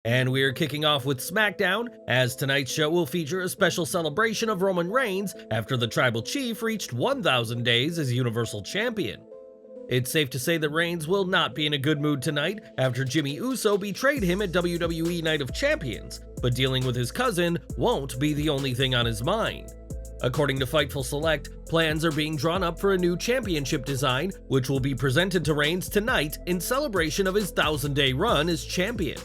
And we're kicking off with SmackDown, as tonight's show will feature a special celebration of Roman Reigns after the Tribal Chief reached 1,000 days as Universal Champion. It's safe to say that Reigns will not be in a good mood tonight after Jimmy Uso betrayed him at WWE Night of Champions, but dealing with his cousin won't be the only thing on his mind. According to Fightful Select, plans are being drawn up for a new championship design, which will be presented to Reigns tonight in celebration of his 1,000-day run as champion.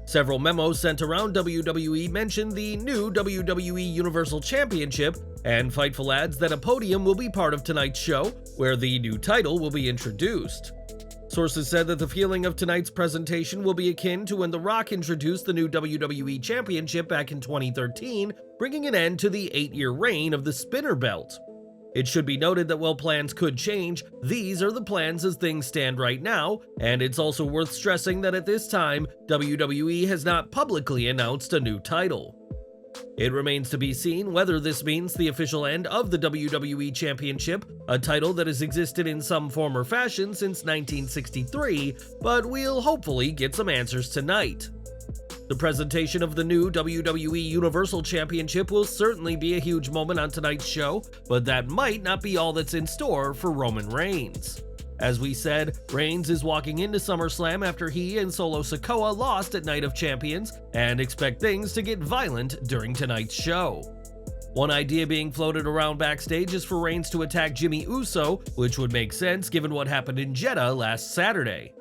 Several memos sent around WWE mention the new WWE Universal Championship, and Fightful adds that a podium will be part of tonight's show, where the new title will be introduced. Sources said that the feeling of tonight's presentation will be akin to when The Rock introduced the new WWE Championship back in 2013, bringing an end to the 8-year reign of the spinner belt. It should be noted that while plans could change, these are the plans as things stand right now, and it's also worth stressing that at this time, WWE has not publicly announced a new title. It remains to be seen whether this means the official end of the WWE Championship, a title that has existed in some form or fashion since 1963, but we'll hopefully get some answers tonight. The presentation of the new WWE Universal Championship will certainly be a huge moment on tonight's show, but that might not be all that's in store for Roman Reigns. As we said, Reigns is walking into SummerSlam after he and Solo Sikoa lost at Night of Champions, and expect things to get violent during tonight's show. One idea being floated around backstage is for Reigns to attack Jimmy Uso, which would make sense given what happened in Jeddah last Saturday.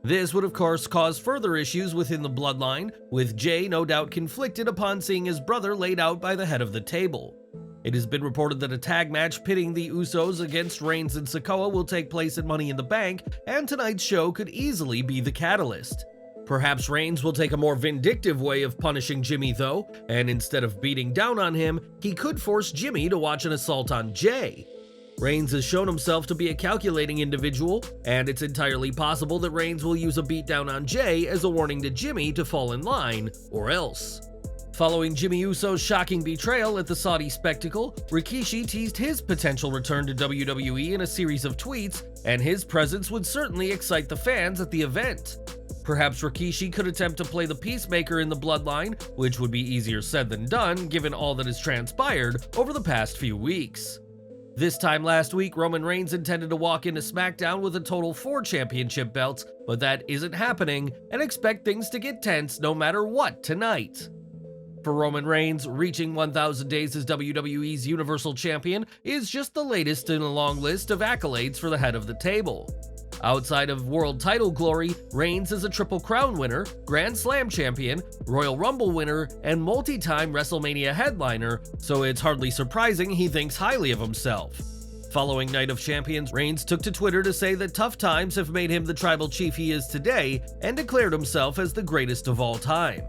This would of course cause further issues within the Bloodline, with Jay no doubt conflicted upon seeing his brother laid out by the head of the table. It has been reported that a tag match pitting the Usos against Reigns and Sikoa will take place at Money in the Bank, and tonight's show could easily be the catalyst. Perhaps Reigns will take a more vindictive way of punishing Jimmy though, and instead of beating down on him, he could force Jimmy to watch an assault on Jay. Reigns has shown himself to be a calculating individual, and it's entirely possible that Reigns will use a beatdown on Jay as a warning to Jimmy to fall in line, or else. Following Jimmy Uso's shocking betrayal at the Saudi Spectacle, Rikishi teased his potential return to WWE in a series of tweets, and his presence would certainly excite the fans at the event. Perhaps Rikishi could attempt to play the peacemaker in the Bloodline, which would be easier said than done given all that has transpired over the past few weeks. This time last week, Roman Reigns intended to walk into SmackDown with a total 4 championship belts, but that isn't happening, and expect things to get tense no matter what tonight. For Roman Reigns, reaching 1,000 days as WWE's Universal Champion is just the latest in a long list of accolades for the head of the table. Outside of world title glory, Reigns is a Triple Crown winner, Grand Slam champion, Royal Rumble winner, and multi-time WrestleMania headliner, so it's hardly surprising he thinks highly of himself. Following Night of Champions, Reigns took to Twitter to say that tough times have made him the tribal chief he is today, and declared himself as the greatest of all time.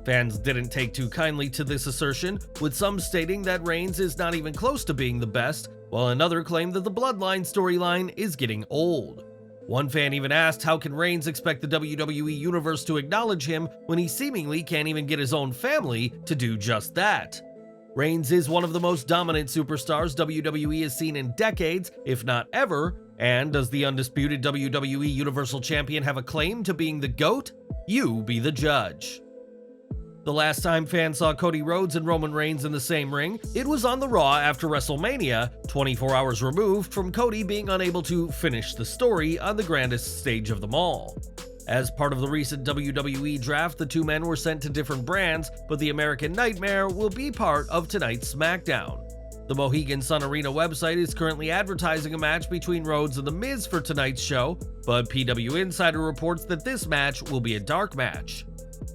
Fans didn't take too kindly to this assertion, with some stating that Reigns is not even close to being the best, while another claimed that the Bloodline storyline is getting old. One fan even asked how can Reigns expect the WWE Universe to acknowledge him when he seemingly can't even get his own family to do just that. Reigns is one of the most dominant superstars WWE has seen in decades, if not ever, and does the undisputed WWE Universal Champion have a claim to being the GOAT? You be the judge. The last time fans saw Cody Rhodes and Roman Reigns in the same ring, it was on the Raw after WrestleMania, 24 hours removed from Cody being unable to finish the story on the grandest stage of them all. As part of the recent WWE draft, the two men were sent to different brands, but the American Nightmare will be part of tonight's SmackDown. The Mohegan Sun Arena website is currently advertising a match between Rhodes and The Miz for tonight's show, but PW Insider reports that this match will be a dark match.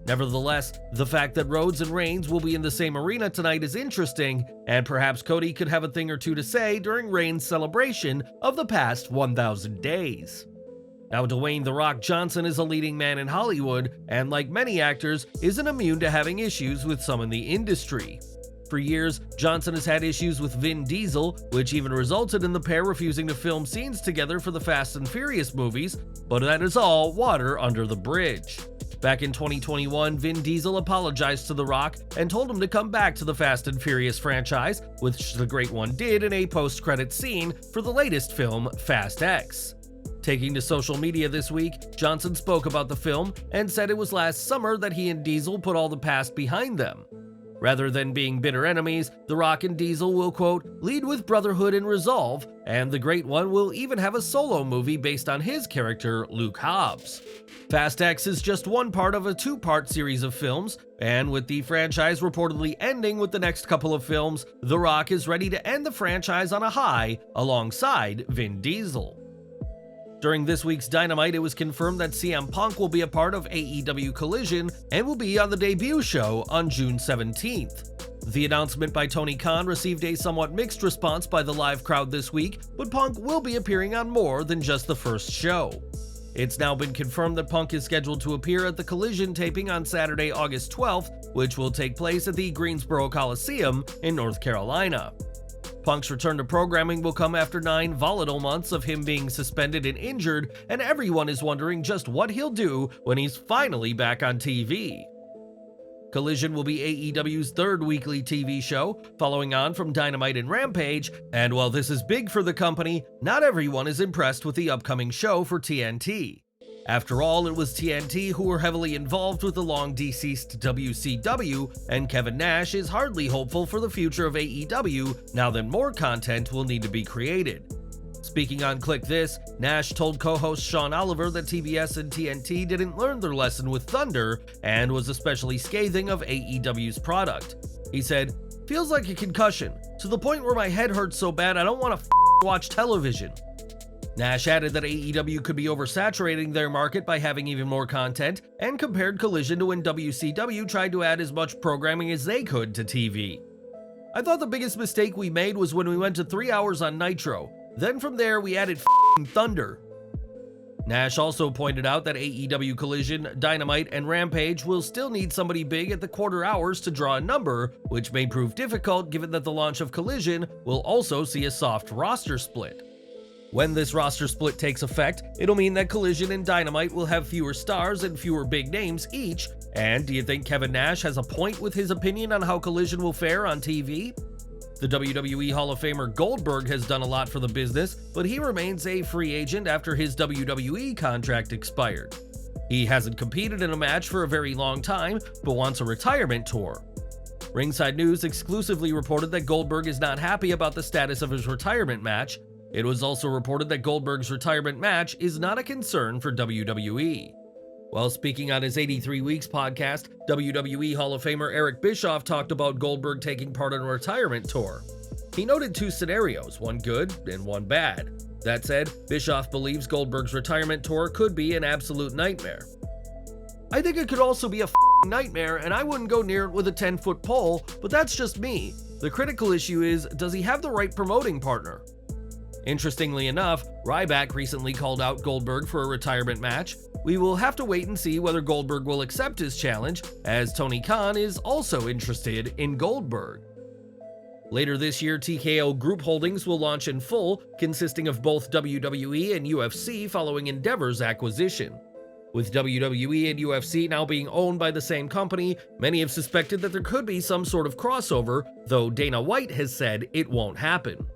Nevertheless, the fact that Rhodes and Reigns will be in the same arena tonight is interesting, and perhaps Cody could have a thing or two to say during Reigns' celebration of the past 1,000 days. Now, Dwayne "The Rock" Johnson is a leading man in Hollywood, and like many actors, isn't immune to having issues with some in the industry. For years, Johnson has had issues with Vin Diesel, which even resulted in the pair refusing to film scenes together for the Fast and Furious movies, but that is all water under the bridge. Back in 2021, Vin Diesel apologized to The Rock and told him to come back to the Fast and Furious franchise, which the Great One did in a post-credits scene for the latest film, Fast X. Taking to social media this week, Johnson spoke about the film and said it was last summer that he and Diesel put all the past behind them. Rather than being bitter enemies, The Rock and Diesel will, quote, lead with brotherhood and resolve, and the Great One will even have a solo movie based on his character, Luke Hobbs. Fast X is just one part of a two-part series of films, and with the franchise reportedly ending with the next couple of films, The Rock is ready to end the franchise on a high alongside Vin Diesel. During this week's Dynamite, it was confirmed that CM Punk will be a part of AEW Collision and will be on the debut show on June 17th. The announcement by Tony Khan received a somewhat mixed response by the live crowd this week, but Punk will be appearing on more than just the first show. It's now been confirmed that Punk is scheduled to appear at the Collision taping on Saturday, August 12th, which will take place at the Greensboro Coliseum in North Carolina. Punk's return to programming will come after 9 volatile months of him being suspended and injured, and everyone is wondering just what he'll do when he's finally back on TV. Collision will be AEW's third weekly TV show, following on from Dynamite and Rampage, and while this is big for the company, not everyone is impressed with the upcoming show for TNT. After all, it was TNT who were heavily involved with the long-deceased WCW, and Kevin Nash is hardly hopeful for the future of AEW now that more content will need to be created. Speaking on Click This, Nash told co-host Sean Oliver that TBS and TNT didn't learn their lesson with Thunder and was especially scathing of AEW's product. He said, "Feels like a concussion, to the point where my head hurts so bad I don't want to watch television." Nash added that AEW could be oversaturating their market by having even more content, and compared Collision to when WCW tried to add as much programming as they could to TV. "I thought the biggest mistake we made was when we went to 3 hours on Nitro. Then from there we added Thunder." Nash also pointed out that AEW Collision, Dynamite, and Rampage will still need somebody big at the quarter hours to draw a number, which may prove difficult given that the launch of Collision will also see a soft roster split. When this roster split takes effect, it'll mean that Collision and Dynamite will have fewer stars and fewer big names each, and do you think Kevin Nash has a point with his opinion on how Collision will fare on TV? The WWE Hall of Famer Goldberg has done a lot for the business, but he remains a free agent after his WWE contract expired. He hasn't competed in a match for a very long time, but wants a retirement tour. Ringside News exclusively reported that Goldberg is not happy about the status of his retirement match. It was also reported that Goldberg's retirement match is not a concern for WWE. While speaking on his 83 Weeks podcast, WWE Hall of Famer Eric Bischoff talked about Goldberg taking part in a retirement tour. He noted 2 scenarios, one good and one bad. That said, Bischoff believes Goldberg's retirement tour could be an absolute nightmare. "I think it could also be a nightmare, and I wouldn't go near it with a 10-foot pole, but that's just me. The critical issue is, does he have the right promoting partner?" Interestingly enough, Ryback recently called out Goldberg for a retirement match. We will have to wait and see whether Goldberg will accept his challenge, as Tony Khan is also interested in Goldberg. Later this year, TKO Group Holdings will launch in full, consisting of both WWE and UFC following Endeavor's acquisition. With WWE and UFC now being owned by the same company, many have suspected that there could be some sort of crossover, though Dana White has said it won't happen.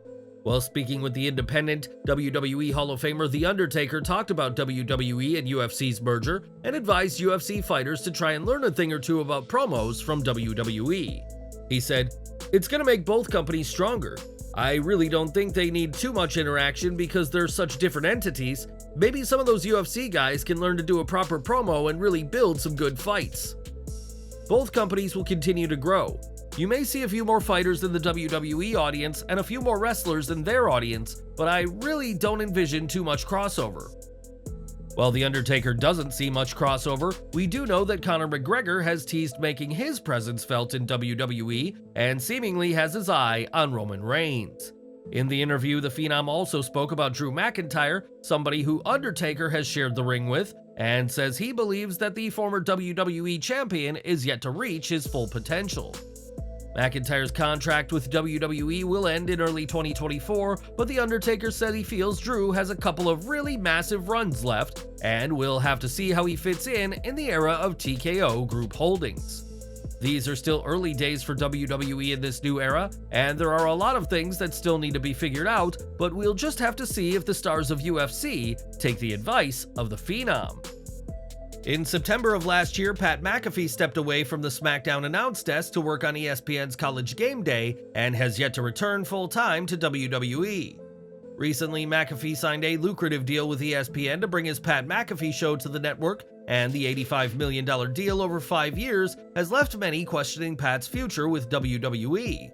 While speaking with The Independent, WWE Hall of Famer The Undertaker talked about WWE and UFC's merger and advised UFC fighters to try and learn a thing or two about promos from WWE. He said, "It's going to make both companies stronger. I really don't think they need too much interaction because they're such different entities. Maybe some of those UFC guys can learn to do a proper promo and really build some good fights." Both companies will continue to grow. You may see a few more fighters in the WWE audience and a few more wrestlers in their audience, but I really don't envision too much crossover. While The Undertaker doesn't see much crossover, we do know that Conor McGregor has teased making his presence felt in WWE and seemingly has his eye on Roman Reigns. In the interview, the Phenom also spoke about Drew McIntyre, somebody who Undertaker has shared the ring with, and says he believes that the former WWE champion is yet to reach his full potential. McIntyre's contract with WWE will end in early 2024, but The Undertaker said he feels Drew has a couple of really massive runs left, and we'll have to see how he fits in the era of TKO Group Holdings. These are still early days for WWE in this new era, and there are a lot of things that still need to be figured out, but we'll just have to see if the stars of UFC take the advice of the Phenom. In September of last year, Pat McAfee stepped away from the SmackDown announce desk to work on ESPN's College Game Day and has yet to return full-time to WWE. Recently, McAfee signed a lucrative deal with ESPN to bring his Pat McAfee show to the network, and the $85 million deal over 5 years has left many questioning Pat's future with WWE.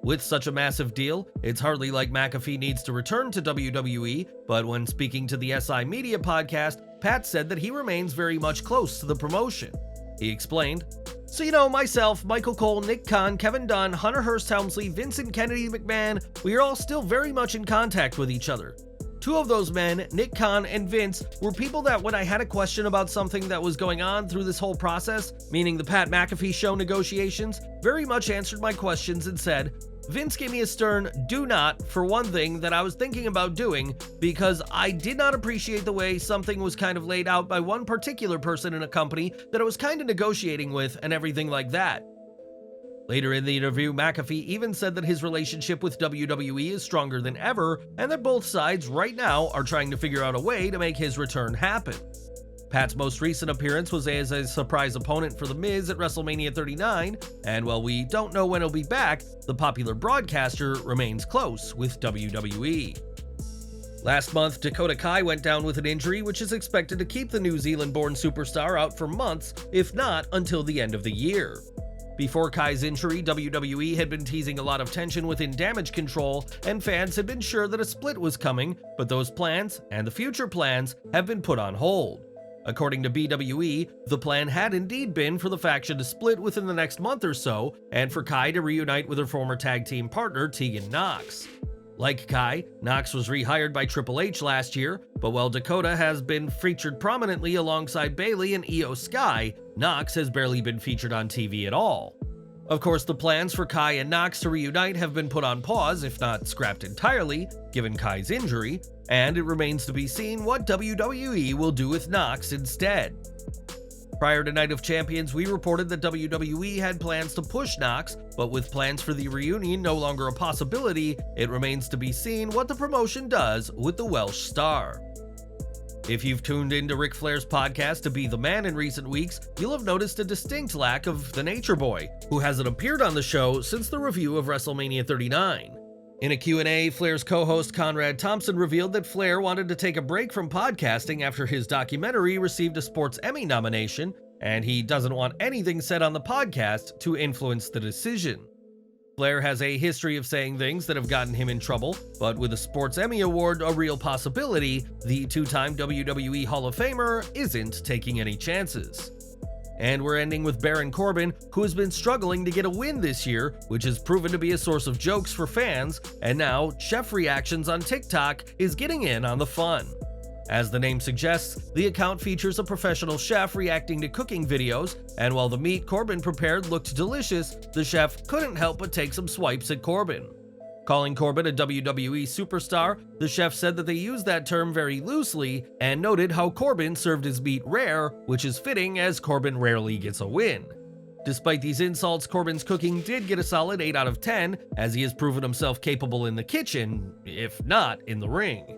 With such a massive deal, it's hardly like McAfee needs to return to WWE, but when speaking to the SI Media podcast, Pat said that he remains very much close to the promotion. He explained, "So myself, Michael Cole, Nick Khan, Kevin Dunn, Hunter Hearst Helmsley, Vincent Kennedy McMahon, we are all still very much in contact with each other. Two of those men, Nick Khan and Vince, were people that when I had a question about something that was going on through this whole process, meaning the Pat McAfee show negotiations, very much answered my questions and said, Vince gave me a stern do not for one thing that I was thinking about doing because I did not appreciate the way something was kind of laid out by one particular person in a company that I was kind of negotiating with and everything like that." Later in the interview, McAfee even said that his relationship with WWE is stronger than ever and that both sides right now are trying to figure out a way to make his return happen. Pat's most recent appearance was as a surprise opponent for The Miz at WrestleMania 39, and while we don't know when he'll be back, the popular broadcaster remains close with WWE. Last month, Dakota Kai went down with an injury which is expected to keep the New Zealand-born superstar out for months, if not until the end of the year. Before Kai's injury, WWE had been teasing a lot of tension within Damage Control, and fans had been sure that a split was coming, but those plans, and the future plans, have been put on hold. According to BWE, the plan had indeed been for the faction to split within the next month or so, and for Kai to reunite with her former tag team partner Tegan Nox. Like Kai, Nox was rehired by Triple H last year, but while Dakota has been featured prominently alongside Bayley and Io Sky, Nox has barely been featured on TV at all. Of course, the plans for Kai and Nox to reunite have been put on pause, if not scrapped entirely, given Kai's injury, and it remains to be seen what WWE will do with Nox instead. Prior to Night of Champions, we reported that WWE had plans to push Nox, but with plans for the reunion no longer a possibility, it remains to be seen what the promotion does with the Welsh star. If you've tuned into Ric Flair's podcast To Be the Man in recent weeks, you'll have noticed a distinct lack of the Nature Boy, who hasn't appeared on the show since the review of WrestleMania 39. In a Q&A, Flair's co-host Conrad Thompson revealed that Flair wanted to take a break from podcasting after his documentary received a Sports Emmy nomination, and he doesn't want anything said on the podcast to influence the decision. Flair has a history of saying things that have gotten him in trouble, but with a Sports Emmy Award a real possibility, the two-time WWE Hall of Famer isn't taking any chances. And we're ending with Baron Corbin, who has been struggling to get a win this year, which has proven to be a source of jokes for fans, and now Chef Reactions on TikTok is getting in on the fun. As the name suggests, the account features a professional chef reacting to cooking videos, and while the meat Corbin prepared looked delicious, the chef couldn't help but take some swipes at Corbin. Calling Corbin a WWE superstar, the chef said that they used that term very loosely, and noted how Corbin served his meat rare, which is fitting as Corbin rarely gets a win. Despite these insults, Corbin's cooking did get a solid 8 out of 10, as he has proven himself capable in the kitchen, if not in the ring.